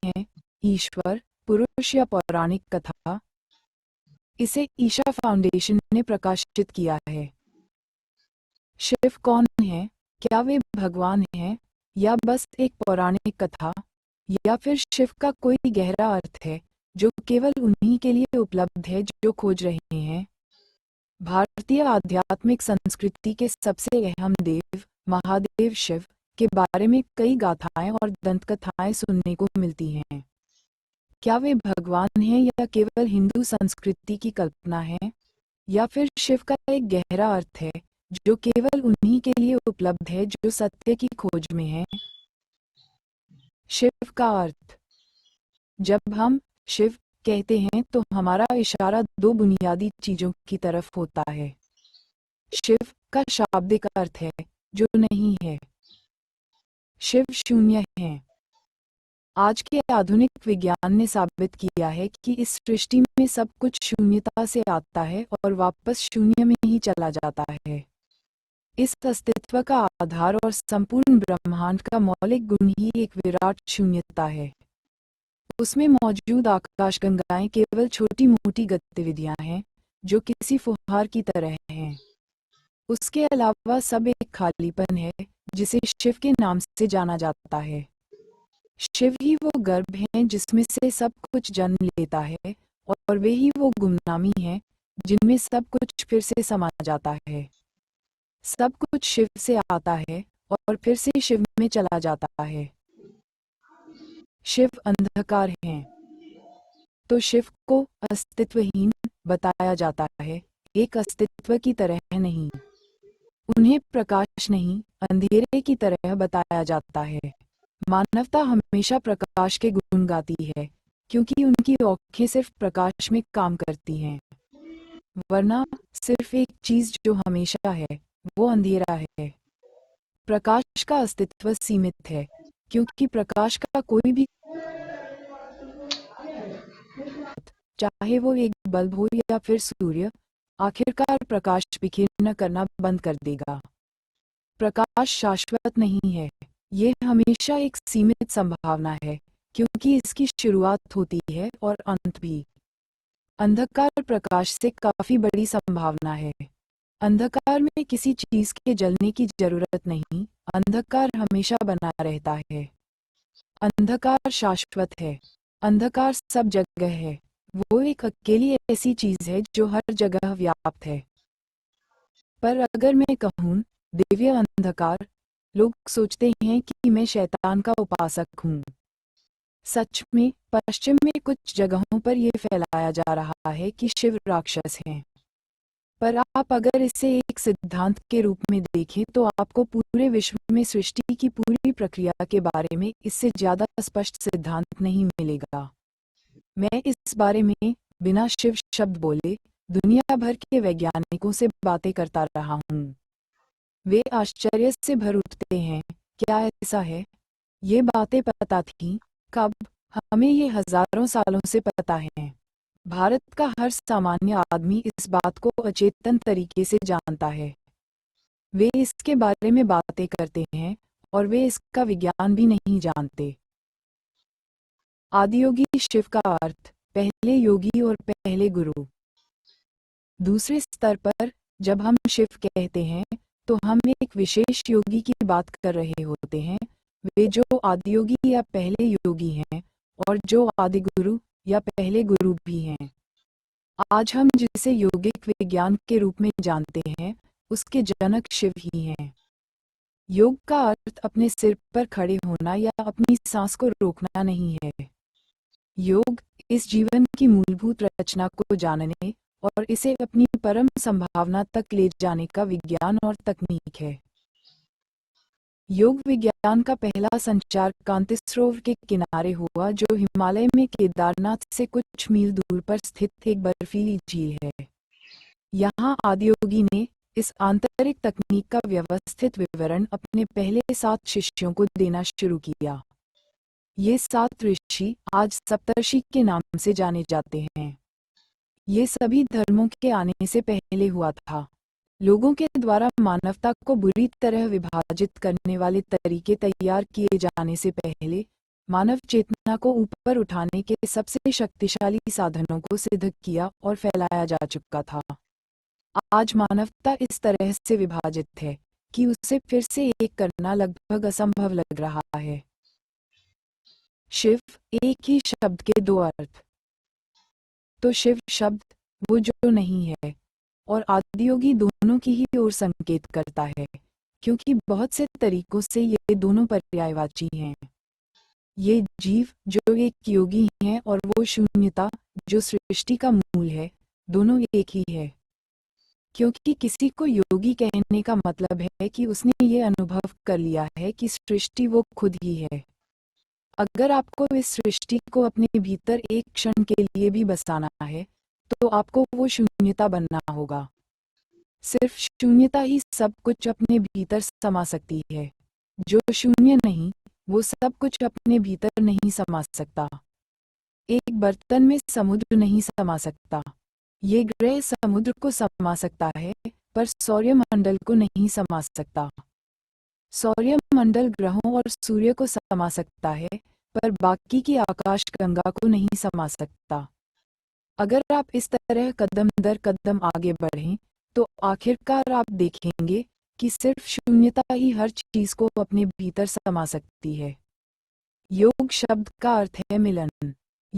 है? ईश्वर, पुरुष या पौराणिक कथा? इसे ईशा फाउंडेशन ने प्रकाशित किया है। शिव कौन है? क्या वे भगवान हैं या बस एक पौराणिक कथा, या फिर शिव का कोई गहरा अर्थ है जो केवल उन्हीं के लिए उपलब्ध है जो खोज रहे हैं? भारतीय आध्यात्मिक संस्कृति के सबसे अहम देव महादेव शिव के बारे में कई गाथाएं और दंतकथाएं सुनने को मिलती हैं। क्या वे भगवान हैं या केवल हिंदू संस्कृति की कल्पना है, या फिर शिव का एक गहरा अर्थ है जो केवल उन्हीं के लिए उपलब्ध है जो सत्य की खोज में है? शिव का अर्थ। जब हम शिव कहते हैं तो हमारा इशारा दो बुनियादी चीजों की तरफ होता है। शिव का शाब्दिक अर्थ है जो नहीं है। शिव शून्य है। आज के आधुनिक विज्ञान ने साबित किया है कि इस सृष्टि में सब कुछ शून्यता से आता है और वापस शून्य में ही चला जाता है। इस अस्तित्व का आधार और संपूर्ण ब्रह्मांड का मौलिक गुण ही एक विराट शून्यता है। उसमें मौजूद आकाशगंगाएं केवल छोटी मोटी गतिविधियां हैं जो किसी फुहार की तरह हैं। उसके अलावा सब एक खालीपन है जिसे शिव के नाम से जाना जाता है। शिव ही वो गर्भ हैं जिसमें से सब कुछ जन्म लेता है, और वे ही वो गुमनामी हैं जिनमें सब कुछ फिर से समा जाता है। सब कुछ शिव से आता है और फिर से शिव में चला जाता है। शिव अंधकार हैं, तो शिव को अस्तित्वहीन बताया जाता है, एक अस्तित्व की तरह नहीं। उन्हें प्रकाश नहीं, अंधेरे की तरह बताया जाता है। मानवता हमेशा प्रकाश के गुण गाती है क्योंकि उनकी आँखें सिर्फ प्रकाश में काम करती हैं। वरना सिर्फ एक चीज जो हमेशा है वो अंधेरा है। प्रकाश का अस्तित्व सीमित है क्योंकि प्रकाश का कोई भी, चाहे वो एक बल्ब हो या फिर सूर्य, आखिरकार प्रकाश बिखेरना करना बंद कर देगा। प्रकाश शाश्वत नहीं है, ये हमेशा एक सीमित संभावना है क्योंकि इसकी शुरुआत होती है और अंत भी। अंधकार प्रकाश से काफी बड़ी संभावना है। अंधकार में किसी चीज के जलने की जरूरत नहीं, अंधकार हमेशा बना रहता है। अंधकार शाश्वत है। अंधकार सब जगह है। वो एक अकेली ऐसी चीज है जो हर जगह व्याप्त है। पर अगर मैं कहूँ दिव्य अंधकार, लोग सोचते हैं कि मैं शैतान का उपासक हूँ। सच में पश्चिम में कुछ जगहों पर यह फैलाया जा रहा है कि शिव राक्षस हैं। पर आप अगर इसे एक सिद्धांत के रूप में देखें तो आपको पूरे विश्व में सृष्टि की पूरी प्रक्रिया के बारे में इससे ज्यादा स्पष्ट सिद्धांत नहीं मिलेगा। मैं इस बारे में बिना शिव शब्द बोले दुनिया भर के वैज्ञानिकों से बातें करता रहा हूँ। वे आश्चर्य से भर उठते हैं, क्या ऐसा है? ये बातें पता थी? कब? हमें ये हजारों सालों से पता है। भारत का हर सामान्य आदमी इस बात को अचेतन तरीके से जानता है। वे इसके बारे में बातें करते हैं और वे इसका विज्ञान भी नहीं जानते। आदियोगी शिव का अर्थ पहले योगी और पहले गुरु। दूसरे स्तर पर जब हम शिव कहते हैं तो हम एक विशेष योगी की बात कर रहे होते हैं, वे जो आदियोगी या पहले योगी हैं और जो आदि गुरु या पहले गुरु भी हैं। आज हम जिसे योगिक विज्ञान के रूप में जानते हैं उसके जनक शिव ही हैं। योग का अर्थ अपने सिर पर खड़े होना या अपनी सांस को रोकना नहीं है। योग इस जीवन की मूलभूत रचना को जानने और इसे अपनी परम संभावना तक ले जाने का विज्ञान और तकनीक है। योग विज्ञान का पहला संचार कांति सरोवर के किनारे हुआ जो हिमालय में केदारनाथ से कुछ मील दूर पर स्थित एक बर्फीली झील है। यहाँ आदियोगी ने इस आंतरिक तकनीक का व्यवस्थित विवरण अपने पहले 7 शिष्यों को देना शुरू किया। ये 7 ऋषि आज सप्तर्षि के नाम से जाने जाते हैं। ये सभी धर्मों के आने से पहले हुआ था। लोगों के द्वारा मानवता को बुरी तरह विभाजित करने वाले तरीके तैयार किए जाने से पहले मानव चेतना को ऊपर उठाने के सबसे शक्तिशाली साधनों को सिद्ध किया और फैलाया जा चुका था। आज मानवता इस तरह से विभाजित है कि उसे फिर से एक करना लगभग असंभव लग रहा है। शिव, एक ही शब्द के दो अर्थ। तो शिव शब्द वो जो नहीं है और आदियोगी दोनों की ही ओर संकेत करता है, क्योंकि बहुत से तरीकों से ये दोनों पर्यायवाची हैं। ये जीव जो एक योगी हैं और वो शून्यता जो सृष्टि का मूल है, दोनों एक ही है। क्योंकि किसी को योगी कहने का मतलब है कि उसने ये अनुभव कर लिया है कि सृष्टि वो खुद ही है। अगर आपको इस सृष्टि को अपने भीतर एक क्षण के लिए भी बसाना है, तो आपको वो शून्यता बनना होगा। सिर्फ शून्यता ही सब कुछ अपने भीतर समा सकती है। जो शून्य नहीं, वो सब कुछ अपने भीतर नहीं समा सकता। एक बर्तन में समुद्र नहीं समा सकता। ये ग्रह समुद्र को समा सकता है, पर सौरमंडल को नहीं समा सकता। सौरमंडल ग्रहों और सूर्य को समा सकता है, पर बाकी की आकाशगंगा को नहीं समा सकता। अगर आप इस तरह कदम दर कदम आगे बढ़ें, तो आखिरकार आप देखेंगे कि सिर्फ शून्यता ही हर चीज को अपने भीतर समा सकती है। योग शब्द का अर्थ है मिलन।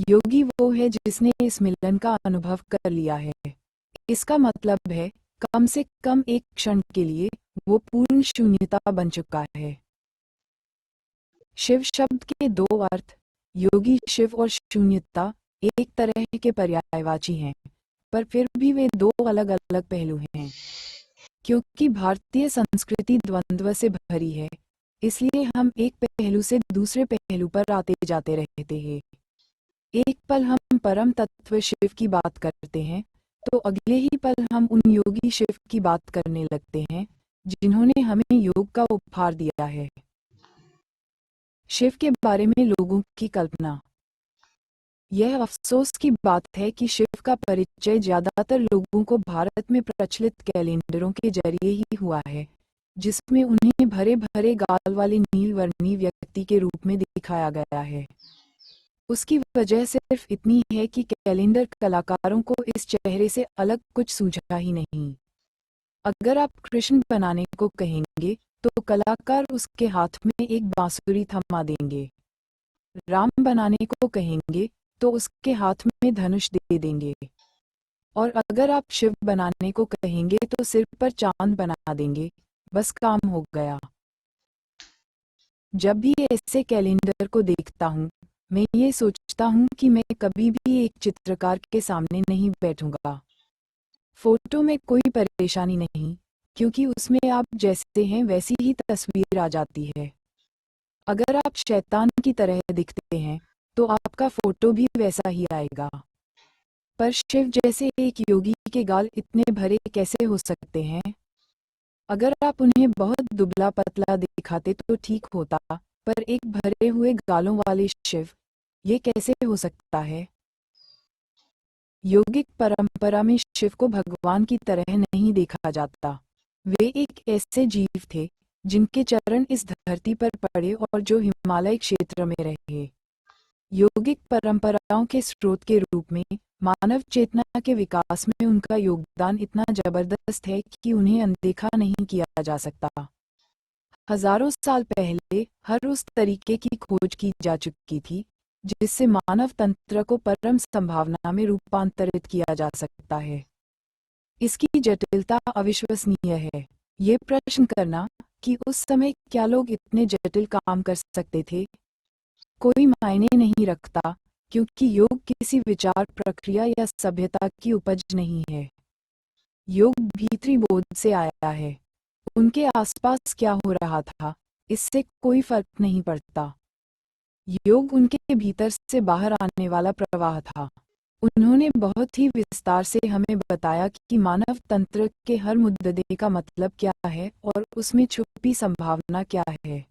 योगी वो है जिसने इस मिलन का अनुभव कर लिया है। इसका मतलब है कम से कम एक क्षण के लिए वो पूर्ण शून्यता बन चुका है। शिव शब्द के दो अर्थ, योगी शिव और शून्यता, एक तरह के पर्यायवाची हैं, पर फिर भी वे दो अलग अलग पहलू हैं। क्योंकि भारतीय संस्कृति द्वंद्व से भरी है, इसलिए हम एक पहलू से दूसरे पहलू पर आते जाते रहते हैं। एक पल हम परम तत्व शिव की बात करते हैं, तो अगले ही पल हम उन योगी शिव की बात करने लगते हैं जिन्होंने हमें योग का उपहार दिया है। शिव के बारे में लोगों की कल्पना। यह अफसोस की बात है कि शिव का परिचय ज्यादातर लोगों को भारत में प्रचलित कैलेंडरों के जरिए ही हुआ है, जिसमें उन्हें भरे भरे गाल वाले नीलवर्णी व्यक्ति के रूप में दिखाया गया है। उसकी वजह सिर्फ इतनी है कि कैलेंडर कलाकारों को इस चेहरे से अलग कुछ सूझा ही नहीं। अगर आप कृष्ण बनाने को कहेंगे, तो कलाकार उसके हाथ में एक बांसुरी थमा देंगे। राम बनाने को कहेंगे, तो उसके हाथ में धनुष दे देंगे। और अगर आप शिव बनाने को कहेंगे तो सिर पर चांद बना देंगे। बस काम हो गया। जब भी ऐसे कैलेंडर को देखता हूँ, मैं ये सोचता हूँ कि मैं कभी भी एक चित्रकार के सामने नहीं बैठूंगा। फोटो में कोई परेशानी नहीं, क्योंकि उसमें आप जैसे हैं वैसी ही तस्वीर आ जाती है। अगर आप शैतान की तरह दिखते हैं, तो आपका फोटो भी वैसा ही आएगा। पर शिव जैसे एक योगी के गाल इतने भरे कैसे हो सकते हैं? अगर आप उन्हें बहुत दुबला पतला दिखाते तो ठीक होता, पर एक भरे हुए गालों वाले शिव, ये कैसे हो सकता है? योगिक परंपरा में शिव को भगवान की तरह नहीं देखा जाता। वे एक ऐसे जीव थे जिनके चरण इस धरती पर पड़े और जो हिमालय क्षेत्र में रहे। योगिक परंपराओं के स्रोत के रूप में मानव चेतना के विकास में उनका योगदान इतना जबरदस्त है कि उन्हें अनदेखा नहीं किया जा सकता। हजारों साल पहले हर उस तरीके की खोज की जा चुकी थी जिससे मानव तंत्र को परम संभावना में रूपांतरित किया जा सकता है। इसकी जटिलता अविश्वसनीय है। ये प्रश्न करना कि उस समय क्या लोग इतने जटिल काम कर सकते थे, कोई मायने नहीं रखता, क्योंकि योग किसी विचार प्रक्रिया या सभ्यता की उपज नहीं है। योग भीतरी बोध से आया है। उनके आसपास क्या हो रहा था, इससे कोई फर्क नहीं पड़ता। योग उनके भीतर से बाहर आने वाला प्रवाह था। उन्होंने बहुत ही विस्तार से हमें बताया कि मानव तंत्र के हर मुद्दे का मतलब क्या है और उसमें छुपी संभावना क्या है।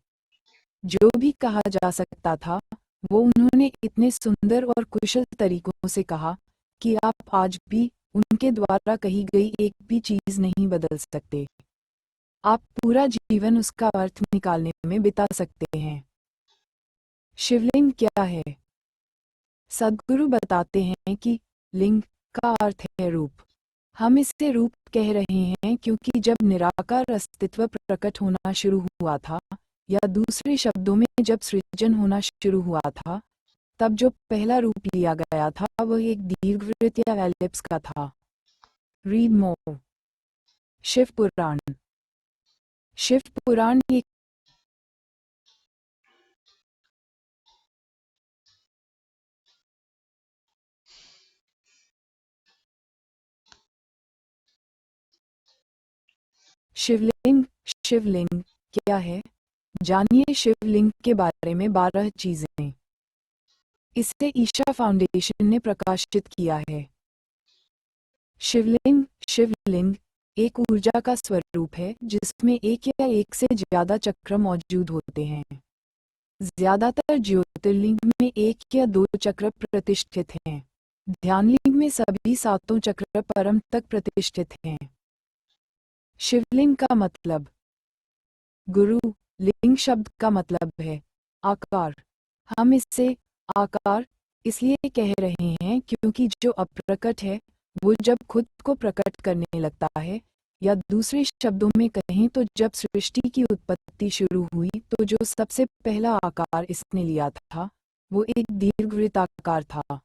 जो भी कहा जा सकता था, वो उन्होंने इतने सुंदर और कुशल तरीकों से कहा कि आप आज भी उनके द्वारा कही गई एक भी चीज नहीं बदल सकते। आप पूरा जीवन उसका अर्थ निकालने में बिता सकते हैं। शिवलिंग क्या है? सद्गुरु बताते हैं कि लिंग का अर्थ है रूप। हम इसे रूप कह रहे हैं क्योंकि जब निराकार अस्तित्व प्रकट होना शुरू हुआ था, या दूसरे शब्दों में जब सृजन होना शुरू हुआ था, तब जो पहला रूप लिया गया था वह एक दीर्घवृत्त या एलिप्स का था। Read more. शिव पुराण। शिव पुराण एक शिवलिंग। शिवलिंग क्या है? जानिए शिवलिंग के बारे में 12 चीजें। इसे ईशा फाउंडेशन ने प्रकाशित किया है। शिवलिंग। शिवलिंग एक ऊर्जा का स्वरूप है जिसमें एक या एक से ज्यादा चक्र मौजूद होते हैं। ज्यादातर ज्योतिर्लिंग में एक या दो चक्र प्रतिष्ठित हैं। ध्यानलिंग में सभी सातों चक्र परम तक प्रतिष्ठित हैं। शिवलिंग का मतलब। गुरु। लिंग शब्द का मतलब है आकार। हम इसे आकार इसलिए कह रहे हैं क्योंकि जो अप्रकट है वो जब खुद को प्रकट करने लगता है, या दूसरे शब्दों में कहें तो जब सृष्टि की उत्पत्ति शुरू हुई तो जो सबसे पहला आकार इसने लिया था वो एक दीर्घवृत्ताकार था।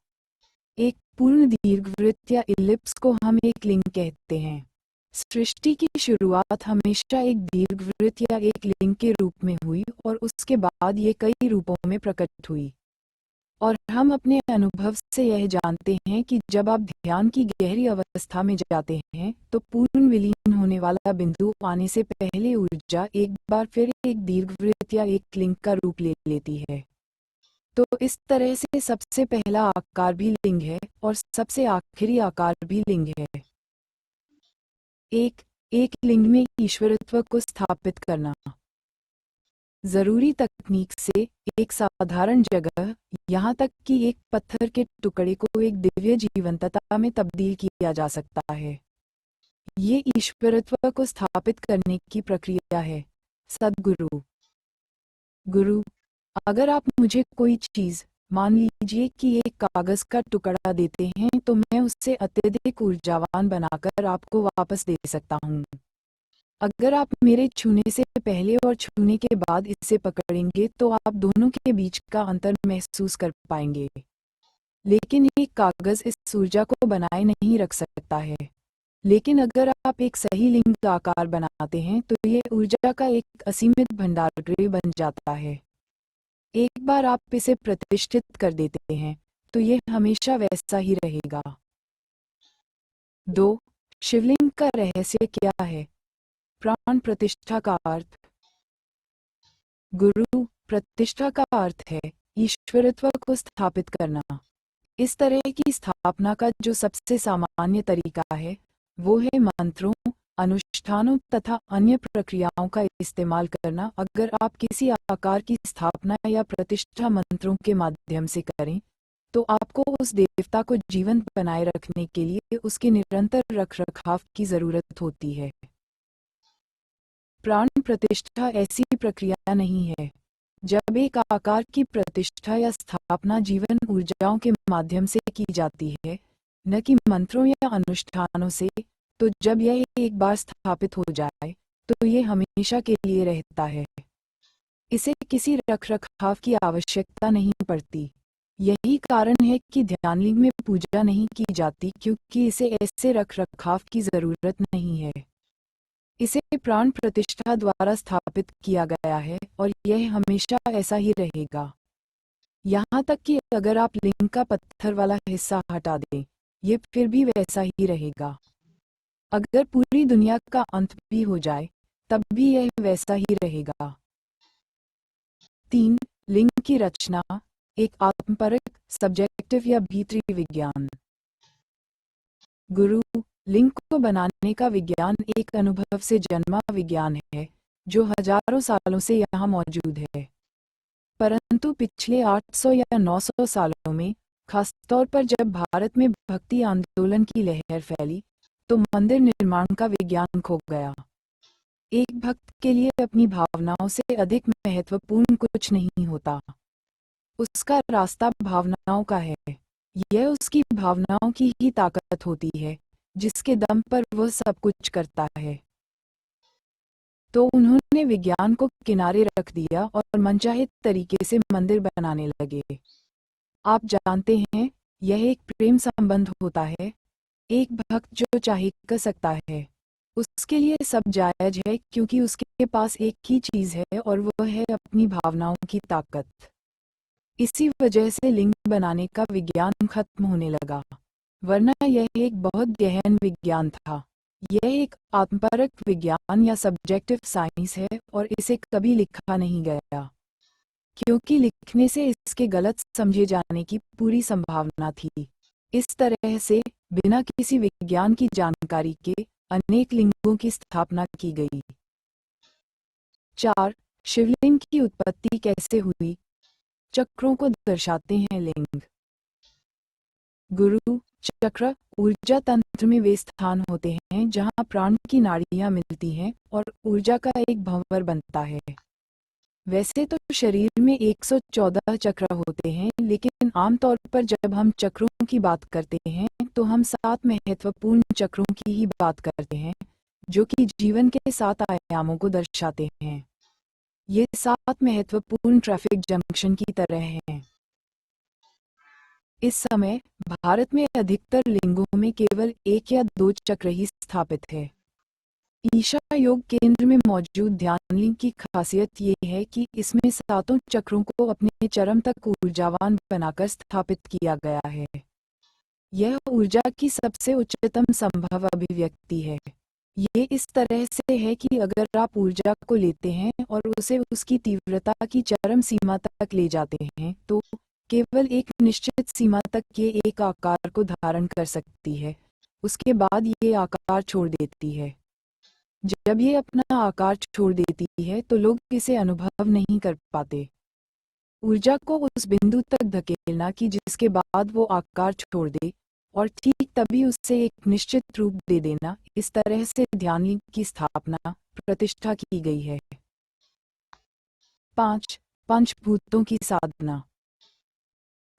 एक पूर्ण दीर्घवृत्त या इलिप्स को हम एक लिंग कहते हैं। सृष्टि की शुरुआत हमेशा एक दीर्घवृत्त या एक लिंग के रूप में हुई और उसके बाद ये कई रूपों में प्रकट हुई। और हम अपने अनुभव से यह जानते हैं कि जब आप ध्यान की गहरी अवस्था में जाते हैं तो पूर्ण विलीन होने वाला बिंदु आने से पहले ऊर्जा एक बार फिर एक दीर्घवृत्त या एक लिंग का रूप ले लेती है। तो इस तरह से सबसे पहला आकार भी लिंग है और सबसे आखिरी आकार भी लिंग है। एक एक लिंग में ईश्वरत्व को स्थापित करना। जरूरी तकनीक से एक साधारण जगह, यहाँ तक कि एक पत्थर के टुकड़े को एक दिव्य जीवंतता में तब्दील किया जा सकता है। ये ईश्वरत्व को स्थापित करने की प्रक्रिया है। सद्गुरु। गुरु। अगर आप मुझे कोई चीज, मान लीजिए कि एक कागज का टुकड़ा देते हैं तो मैं उससे अत्यधिक ऊर्जावान बनाकर आपको वापस दे सकता हूँ। अगर आप मेरे छूने से पहले और छूने के बाद इसे पकड़ेंगे तो आप दोनों के बीच का अंतर महसूस कर पाएंगे। लेकिन एक कागज इस ऊर्जा को बनाए नहीं रख सकता है। लेकिन अगर आप एक सही लिंग आकार बनाते हैं तो ये ऊर्जा का एक असीमित भंडारगृह बन जाता है। एक बार आप इसे प्रतिष्ठित कर देते हैं तो ये हमेशा वैसा ही रहेगा। 2. शिवलिंग का रहस्य क्या है? प्राण प्रतिष्ठा का अर्थ। गुरु प्रतिष्ठा का अर्थ है ईश्वरत्व को स्थापित करना। इस तरह की स्थापना का जो सबसे सामान्य तरीका है वो है मंत्रों, अनुष्ठानों तथा अन्य प्रक्रियाओं का इस्तेमाल करना। अगर आप किसी आकार की स्थापना या प्रतिष्ठा मंत्रों के माध्यम से करें तो आपको उस देवता को जीवंत बनाए रखने के लिए उसके निरंतर रखरखाव की जरूरत होती है। प्राण प्रतिष्ठा ऐसी प्रक्रिया नहीं है। जब एक आकार की प्रतिष्ठा या स्थापना जीवन ऊर्जाओं के माध्यम से की जाती है, न कि मंत्रों या अनुष्ठानों से, तो जब यह एक बार स्थापित हो जाए तो ये हमेशा के लिए रहता है। इसे किसी रखरखाव की आवश्यकता नहीं पड़ती। यही कारण है कि ध्यानलिंग में पूजा नहीं की जाती, क्योंकि इसे ऐसे रखरखाव की जरूरत नहीं है। इसे प्राण प्रतिष्ठा द्वारा स्थापित किया गया है और यह हमेशा ऐसा ही रहेगा। यहाँ तक कि अगर आप लिंग का पत्थर वाला हिस्सा हटा दें, ये फिर भी वैसा ही रहेगा। अगर पूरी दुनिया का अंत भी हो जाए तब भी यह वैसा ही रहेगा। 3. लिंग की रचना। एक आत्मपरक, सब्जेक्टिव या भीतरी विज्ञान। गुरु। लिंग को बनाने का विज्ञान एक अनुभव से जन्मा विज्ञान है जो हजारों सालों से यहाँ मौजूद है। परंतु पिछले 800 या 900 सालों में, खासतौर पर जब भारत में भक्ति आंदोलन की लहर फैली, तो मंदिर निर्माण का विज्ञान खो गया। एक भक्त के लिए अपनी भावनाओं से अधिक महत्वपूर्ण कुछ नहीं होता। उसका रास्ता भावनाओं का है। यह उसकी भावनाओं की ही ताकत होती है जिसके दम पर वह सब कुछ करता है। तो उन्होंने विज्ञान को किनारे रख दिया और मनचाहे तरीके से मंदिर बनाने लगे। आप जानते हैं, यह एक प्रेम संबंध होता है। एक भक्त जो चाहे कर सकता है। उसके लिए सब जायज है क्योंकि उसके पास एक ही चीज है और वह है अपनी भावनाओं की ताकत। इसी वजह से लिंग बनाने का विज्ञान खत्म होने लगा, वरना यह एक बहुत गहन विज्ञान था। यह एक आत्मपरक विज्ञान या सब्जेक्टिव साइंस है और इसे कभी लिखा नहीं गया क्योंकि लिखने से इसके गलत समझे जाने की पूरी संभावना थी। इस तरह से बिना किसी विज्ञान की जानकारी के अनेक लिंगों की स्थापना की गई। 4. शिवलिंग की उत्पत्ति कैसे हुई? चक्रों को दर्शाते हैं लिंग। गुरु चक्र ऊर्जा तंत्र में वे स्थान होते हैं जहां प्राण की नाड़ियां मिलती हैं और ऊर्जा का एक भंवर बनता है। वैसे तो शरीर में 114 चक्र होते हैं, लेकिन आमतौर पर जब हम चक्रों की बात करते हैं तो हम 7 महत्वपूर्ण चक्रों की ही बात करते हैं जो कि जीवन के 7 आयामों को दर्शाते हैं। ये 7 महत्वपूर्ण ट्रैफिक जंक्शन की तरह हैं। इस समय भारत में अधिकतर लिंगों में केवल 1 या 2 चक्र ही स्थापित है। ईशा योग केंद्र में मौजूद ध्यान लिंग की खासियत ये है कि इसमें 7 चक्रों को अपने चरम तक ऊर्जावान बनाकर स्थापित किया गया है। यह ऊर्जा की सबसे उच्चतम संभव अभिव्यक्ति है। ये इस तरह से है कि अगर आप ऊर्जा को लेते हैं और उसे उसकी तीव्रता की चरम सीमा तक ले जाते हैं तो केवल एक निश्चित सीमा तक ये एक आकार को धारण कर सकती है। उसके बाद ये आकार छोड़ देती है। जब ये अपना आकार छोड़ देती है तो लोग इसे अनुभव नहीं कर पाते। ऊर्जा को उस बिंदु तक धकेलना कि जिसके बाद वो आकार छोड़ दे और ठीक तभी उससे एक निश्चित रूप दे देना, इस तरह से ध्यान लिंग की स्थापना प्रतिष्ठा की गई है। 5. पंचभूतों की साधना।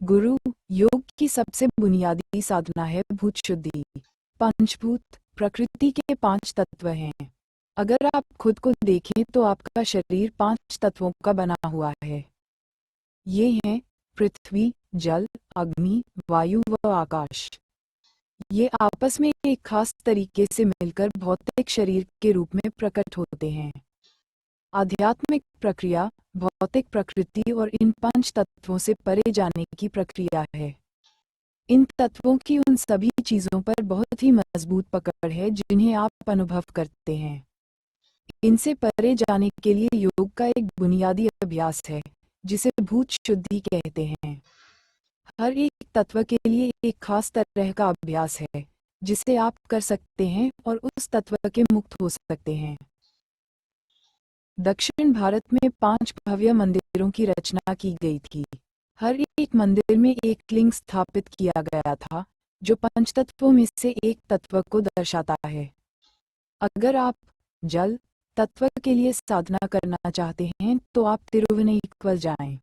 गुरु योग की सबसे बुनियादी साधना है भूत शुद्धि। पंचभूत प्रकृति के 5 तत्व हैं। अगर आप खुद को देखें तो आपका शरीर 5 तत्वों का बना हुआ है। ये हैं पृथ्वी, जल, अग्नि, वायु व आकाश। ये आपस में एक खास तरीके से मिलकर भौतिक शरीर के रूप में प्रकट होते हैं। आध्यात्मिक प्रक्रिया भौतिक प्रकृति और इन 5 तत्वों से परे जाने की प्रक्रिया है। इन तत्वों की उन सभी चीजों पर बहुत ही मजबूत पकड़ है जिन्हें आप अनुभव करते हैं। इनसे परे जाने के लिए योग का एक बुनियादी अभ्यास है जिसे भूत शुद्धि कहते हैं। हर एक तत्व के लिए एक खास तरह का अभ्यास है जिसे आप कर सकते हैं और उस तत्व के मुक्त हो सकते हैं। दक्षिण भारत में 5 भव्य मंदिरों की रचना की गई थी। हर एक मंदिर में एक लिंग स्थापित किया गया था जो 5 तत्वों में से एक तत्व को दर्शाता है। अगर आप जल तत्व के लिए साधना करना चाहते हैं तो आप तिरुवनंतपुरम जाएं।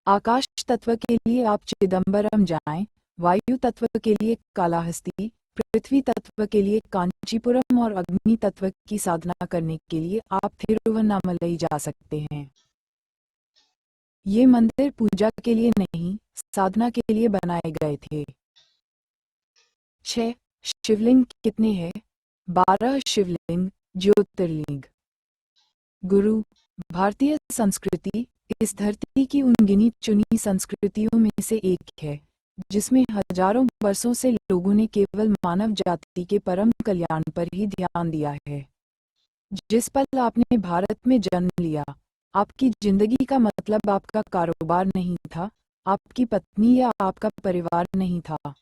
आकाश तत्व के लिए आप चिदंबरम जाएं। वायु तत्व के लिए कालाहस्ती, पृथ्वी तत्व के लिए कांचीपुरम और अग्नि तत्व की साधना करने के लिए आप तिरुवन्नामलई जा सकते हैं। ये मंदिर पूजा के लिए नहीं, साधना के लिए बनाए गए थे। 6. शिवलिंग कितने हैं? 12 शिवलिंग ज्योतिर्लिंग। गुरु भारतीय संस्कृति इस धरती की उन गिनी चुनी संस्कृतियों में से एक है जिसमें हजारों वर्षों से लोगों ने केवल मानव जाति के परम कल्याण पर ही ध्यान दिया है। जिस पल आपने भारत में जन्म लिया, आपकी जिंदगी का मतलब आपका कारोबार नहीं था, आपकी पत्नी या आपका परिवार नहीं था।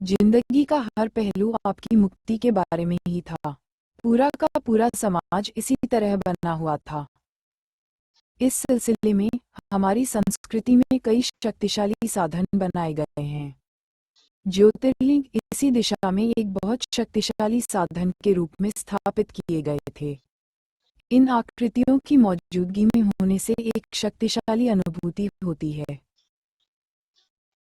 जिंदगी का हर पहलू आपकी मुक्ति के बारे में ही था। पूरा का पूरा समाज इसी तरह बना हुआ था। इस सिलसिले में हमारी संस्कृति में कई शक्तिशाली साधन बनाए गए हैं। ज्योतिर्लिंग इसी दिशा में एक बहुत शक्तिशाली साधन के रूप में स्थापित किए गए थे। इन आकृतियों की मौजूदगी में होने से एक शक्तिशाली अनुभूति होती है।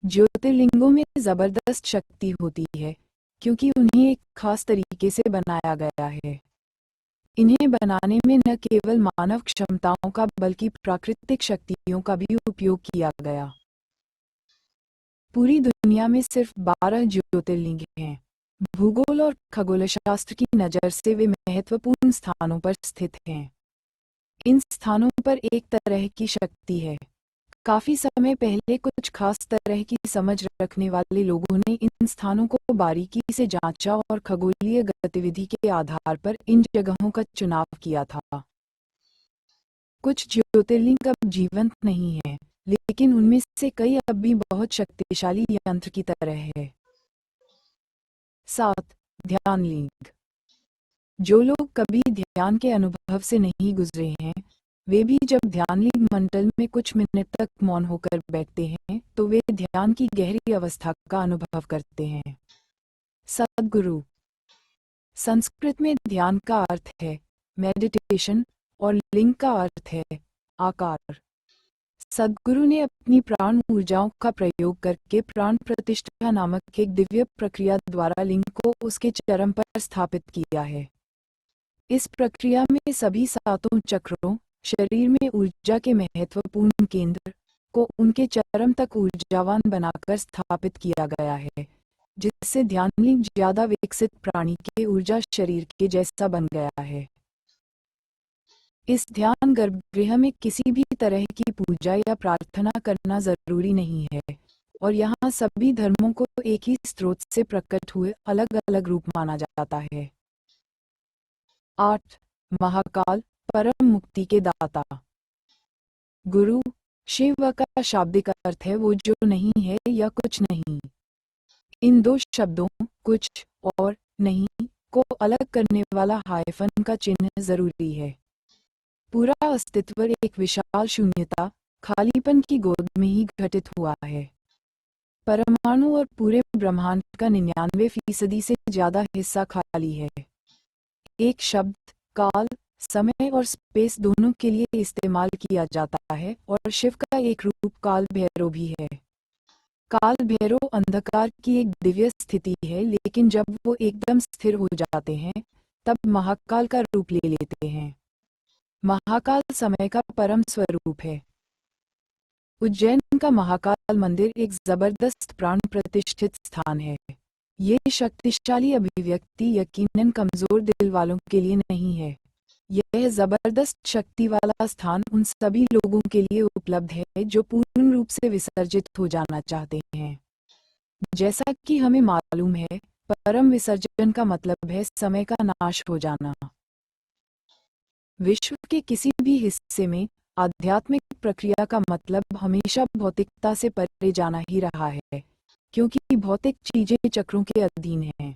ज्योतिर्लिंगों में जबरदस्त शक्ति होती है क्योंकि उन्हें एक खास तरीके से बनाया गया है। इन्हें बनाने में न केवल मानव क्षमताओं का बल्कि प्राकृतिक शक्तियों का भी उपयोग किया गया। पूरी दुनिया में सिर्फ 12 ज्योतिर्लिंग हैं। भूगोल और खगोलशास्त्र की नज़र से वे महत्वपूर्ण स्थानों पर स्थित हैं। इन स्थानों पर एक तरह की शक्ति है। काफी समय पहले कुछ खास तरह की समझ रखने वाले लोगों ने इन स्थानों को बारीकी से जांचा और खगोलीय गतिविधि के आधार पर इन जगहों का चुनाव किया था। कुछ ज्योतिर्लिंग अब जीवंत नहीं हैं, लेकिन उनमें से कई अब भी बहुत शक्तिशाली यंत्र की तरह है। 7. ध्यान लिंग। जो लोग कभी ध्यान के अनुभव से नहीं गुजरे हैं, वे भी जब ध्यान लिंग मंडल में कुछ मिनट तक मौन होकर बैठते हैं तो वे ध्यान की गहरी अवस्था का अनुभव करते हैं। सद्गुरु। संस्कृत में ध्यान का अर्थ है मेडिटेशन और लिंग का अर्थ है आकार। सद्गुरु ने अपनी प्राण ऊर्जाओं का प्रयोग करके प्राण प्रतिष्ठा नामक एक दिव्य प्रक्रिया द्वारा लिंग को उसके चरम पर स्थापित किया है। इस प्रक्रिया में सभी सातों चक्रों, शरीर में ऊर्जा के महत्वपूर्ण केंद्र को उनके चरम तक ऊर्जावान बनाकर स्थापित किया गया है, जिससे ध्यानलिंग ज्यादा विकसित प्राणी के ऊर्जा शरीर के जैसा बन गया है। इस ध्यान गर्भगृह में किसी भी तरह की पूजा या प्रार्थना करना जरूरी नहीं है और यहाँ सभी धर्मों को एक ही स्रोत से प्रकट हुए अलग अलग रूप माना जाता है। 8. महाकाल, परम मुक्ति के दाता। गुरु, शिव का शाब्दिक अर्थ है वो जो नहीं है या कुछ नहीं। इन दो शब्दों कुछ और नहीं को अलग करने वाला हाइफन का चिन्ह जरूरी है। पूरा अस्तित्व एक विशाल शून्यता, खालीपन की गोद में ही घटित हुआ है। परमाणु और पूरे ब्रह्मांड का 99% से ज्यादा हिस्सा खाली है। एक शब्द काल, समय और स्पेस दोनों के लिए इस्तेमाल किया जाता है और शिव का एक रूप काल भैरव भी है। काल भैरव अंधकार की एक दिव्य स्थिति है, लेकिन जब वो एकदम स्थिर हो जाते हैं तब महाकाल का रूप ले लेते हैं। महाकाल समय का परम स्वरूप है। उज्जैन का महाकाल मंदिर एक जबरदस्त प्राण प्रतिष्ठित स्थान है। ये शक्तिशाली अभिव्यक्ति यकीनन कमजोर दिल वालों के लिए नहीं है। यह जबरदस्त शक्ति वाला स्थान उन सभी लोगों के लिए उपलब्ध है जो पूर्ण रूप से विसर्जित हो जाना चाहते हैं। जैसा कि हमें मालूम है, परम विसर्जन का मतलब है समय का नाश हो जाना। विश्व के किसी भी हिस्से में आध्यात्मिक प्रक्रिया का मतलब हमेशा भौतिकता से परे जाना ही रहा है, क्योंकि भौतिक चीजें चक्रों के अधीन हैं।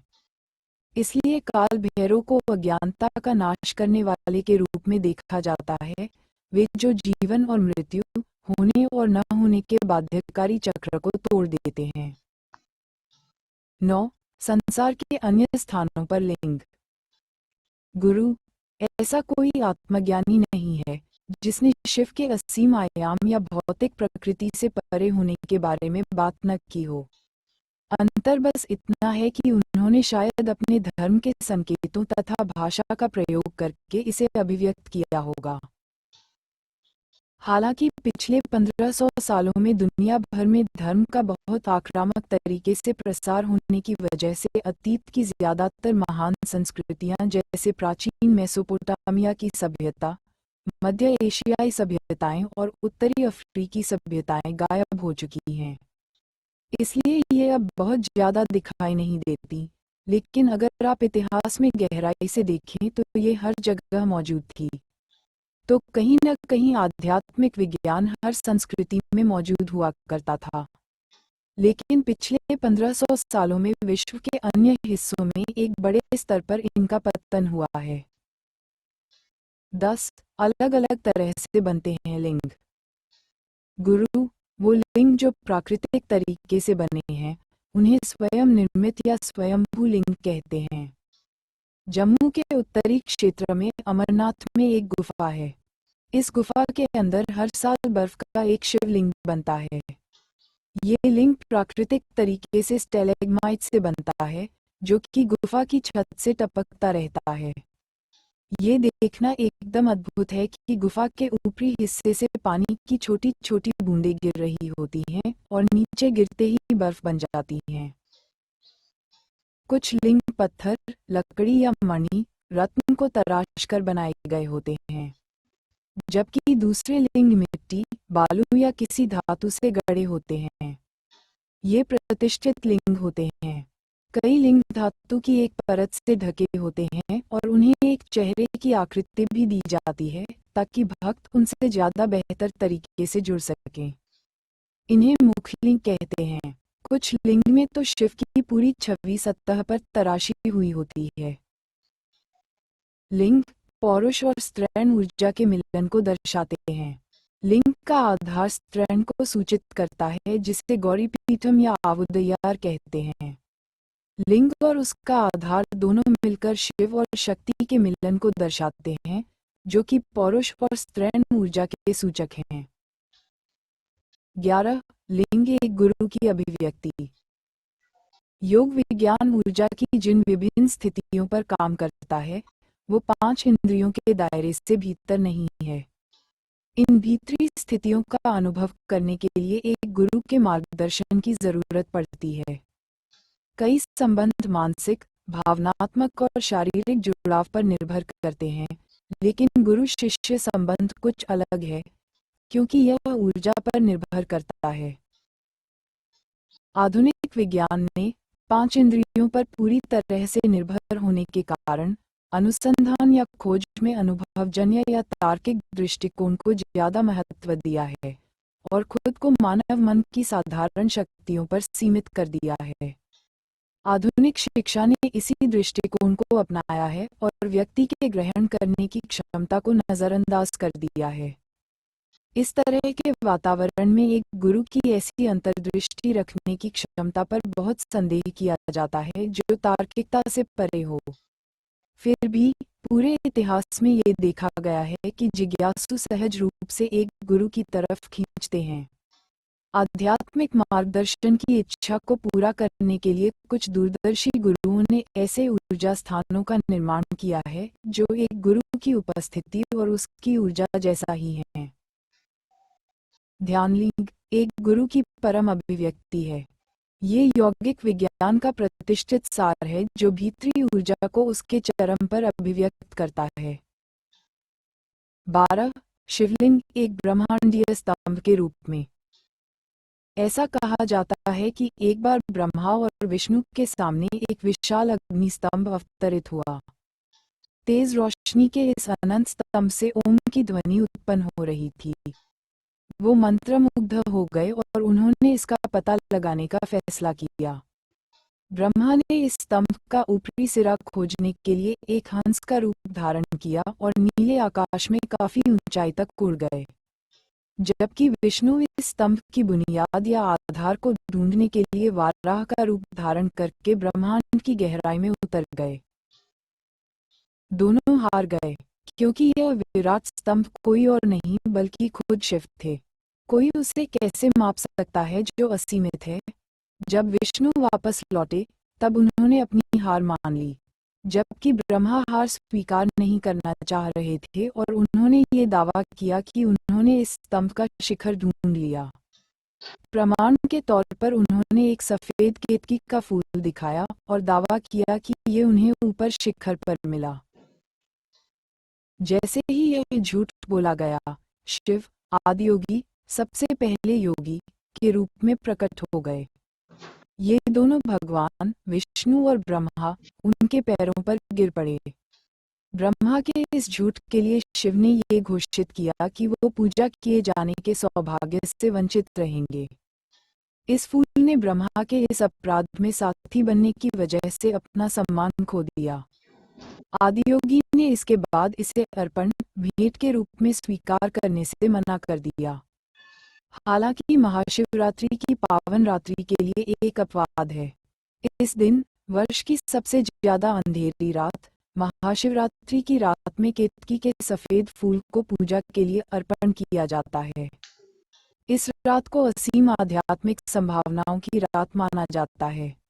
इसलिए काल भैरव को अज्ञानता का नाश करने वाले के रूप में देखा जाता है, वे जो जीवन और मृत्यु, होने और न होने के बाध्यकारी चक्र को तोड़ देते हैं। 9. संसार के अन्य स्थानों पर लिंग। गुरु, ऐसा कोई आत्मज्ञानी नहीं है जिसने शिव के असीम आयाम या भौतिक प्रकृति से परे होने के बारे में बात न की हो। अंतर बस इतना है कि उन्होंने शायद अपने धर्म के संकेतों तथा भाषा का प्रयोग करके इसे अभिव्यक्त किया होगा। हालांकि पिछले 1500 सालों में दुनिया भर में धर्म का बहुत आक्रामक तरीके से प्रसार होने की वजह से अतीत की ज्यादातर महान संस्कृतियां जैसे प्राचीन मेसोपोटामिया की सभ्यता, मध्य एशियाई सभ्यताएं और उत्तरी अफ्रीकी सभ्यताएं गायब हो चुकी हैं। इसलिए ये अब बहुत ज्यादा दिखाई नहीं देती, लेकिन अगर आप इतिहास में गहराई से देखें तो ये हर जगह मौजूद थी। तो कहीं न कहीं आध्यात्मिक विज्ञान हर संस्कृति में मौजूद हुआ करता था, लेकिन पिछले 1500 सालों में विश्व के अन्य हिस्सों में एक बड़े स्तर पर इनका पतन हुआ है। 10. अलग अलग तरह से बनते हैं लिंग। गुरु, वो लिंग जो प्राकृतिक तरीके से बने हैं उन्हें स्वयं निर्मित या स्वयंभू लिंग कहते हैं। जम्मू के उत्तरी क्षेत्र में अमरनाथ में एक गुफा है। इस गुफा के अंदर हर साल बर्फ का एक शिवलिंग बनता है। ये लिंग प्राकृतिक तरीके से स्टेलेग्माइट से बनता है, जो कि गुफा की छत से टपकता रहता है। ये देखना एकदम अद्भुत है कि गुफा के ऊपरी हिस्से से पानी की छोटी छोटी बूंदें गिर रही होती हैं और नीचे गिरते ही बर्फ बन जाती हैं। कुछ लिंग पत्थर, लकड़ी या मणि, रत्न को तराश कर बनाए गए होते हैं, जबकि दूसरे लिंग मिट्टी, बालू या किसी धातु से गढ़े होते हैं। ये प्रतिष्ठित लिंग होते हैं। कई लिंग धातु की एक परत से ढके होते हैं और उन्हें एक चेहरे की आकृति भी दी जाती है ताकि भक्त उनसे ज्यादा बेहतर तरीके से जुड़ सकें। इन्हें मुखलिंग कहते हैं। कुछ लिंग में तो शिव की पूरी छवि सतह पर तराशी हुई होती है। लिंग पौरुष और स्त्रीण ऊर्जा के मिलन को दर्शाते हैं। लिंग का आधार स्त्रीण को सूचित करता है, जिसे गौरी पीठम या आवुदयार कहते हैं। लिंग और उसका आधार दोनों मिलकर शिव और शक्ति के मिलन को दर्शाते हैं, जो कि पौरुष और स्त्रीण ऊर्जा के सूचक हैं। 11. लिंग एक गुरु की अभिव्यक्ति। योग विज्ञान ऊर्जा की जिन विभिन्न स्थितियों पर काम करता है, वो 5 इंद्रियों के दायरे से भीतर नहीं है। इन भीतरी स्थितियों का अनुभव करने के लिए एक गुरु के मार्गदर्शन की जरूरत पड़ती है। कई संबंध मानसिक, भावनात्मक और शारीरिक जुड़ाव पर निर्भर करते हैं, लेकिन गुरु शिष्य संबंध कुछ अलग है, क्योंकि यह ऊर्जा पर निर्भर करता है। आधुनिक विज्ञान ने 5 इंद्रियों पर पूरी तरह से निर्भर होने के कारण अनुसंधान या खोज में अनुभवजन्य या तार्किक दृष्टिकोण को ज्यादा महत्व दिया है और खुद को मानव मन की साधारण शक्तियों पर सीमित कर दिया है। आधुनिक शिक्षा ने इसी दृष्टिकोण को अपनाया है और व्यक्ति के ग्रहण करने की क्षमता को नजरअंदाज कर दिया है। इस तरह के वातावरण में एक गुरु की ऐसी अंतर्दृष्टि रखने की क्षमता पर बहुत संदेह किया जाता है, जो तार्किकता से परे हो। फिर भी पूरे इतिहास में ये देखा गया है कि जिज्ञासु सहज रूप से एक गुरु की तरफ खींचते हैं। आध्यात्मिक मार्गदर्शन की इच्छा को पूरा करने के लिए कुछ दूरदर्शी गुरुओं ने ऐसे ऊर्जा स्थानों का निर्माण किया है, जो एक गुरु की उपस्थिति और उसकी ऊर्जा जैसा ही है। ध्यान लिंग एक गुरु की परम अभिव्यक्ति है। ये यौगिक विज्ञान का प्रतिष्ठित सार है, जो भीतरी ऊर्जा को उसके चरम पर अभिव्यक्त करता है। 12. शिवलिंग एक ब्रह्मांडीय स्तंभ के रूप में। ऐसा कहा जाता है कि एक बार ब्रह्मा और विष्णु के सामने एक विशाल अग्नि स्तंभ अवतरित हुआ। तेज रोशनी के इस अनंत स्तंभ से ओम की ध्वनि उत्पन्न हो रही थी। वो मंत्रमुग्ध हो गए और उन्होंने इसका पता लगाने का फैसला किया। ब्रह्मा ने इस स्तंभ का ऊपरी सिरा खोजने के लिए एक हंस का रूप धारण किया और नीले आकाश में काफी ऊंचाई तक उड़ गए, जबकि विष्णु इस स्तंभ की बुनियाद या आधार को ढूंढने के लिए वाराह का रूप धारण करके ब्रह्मांड की गहराई में उतर गए। दोनों हार गए, क्योंकि यह विराट स्तंभ कोई और नहीं बल्कि खुद शिव थे। कोई उसे कैसे माप सकता है जो असीमित है? जब विष्णु वापस लौटे, तब उन्होंने अपनी हार मान ली, जबकि ब्रह्मा हार स्वीकार नहीं करना चाह रहे थे और उन्होंने ये दावा किया कि उन्होंने इस स्तंभ का शिखर ढूंढ लिया। प्रमाण के तौर पर उन्होंने एक सफेद केतकी का फूल दिखाया और दावा किया कि ये उन्हें ऊपर शिखर पर मिला। जैसे ही यह झूठ बोला गया, शिव आदियोगी, सबसे पहले योगी के रूप में प्रकट हो गए। ये दोनों भगवान विष्णु और ब्रह्मा उनके पैरों पर गिर पड़े। ब्रह्मा के इस झूठ के लिए शिव ने ये घोषित किया कि वो पूजा किए जाने के सौभाग्य से वंचित रहेंगे। इस फूल ने ब्रह्मा के इस अपराध में साथी बनने की वजह से अपना सम्मान खो दिया। आदियोगी ने इसके बाद इसे अर्पण भेंट के रूप में स्वीकार करने से मना कर दिया। हालांकि महाशिवरात्रि की पावन रात्रि के लिए एक अपवाद है। इस दिन वर्ष की सबसे ज्यादा अंधेरी रात महाशिवरात्रि की रात में केतकी के सफेद फूल को पूजा के लिए अर्पण किया जाता है। इस रात को असीम आध्यात्मिक संभावनाओं की रात माना जाता है।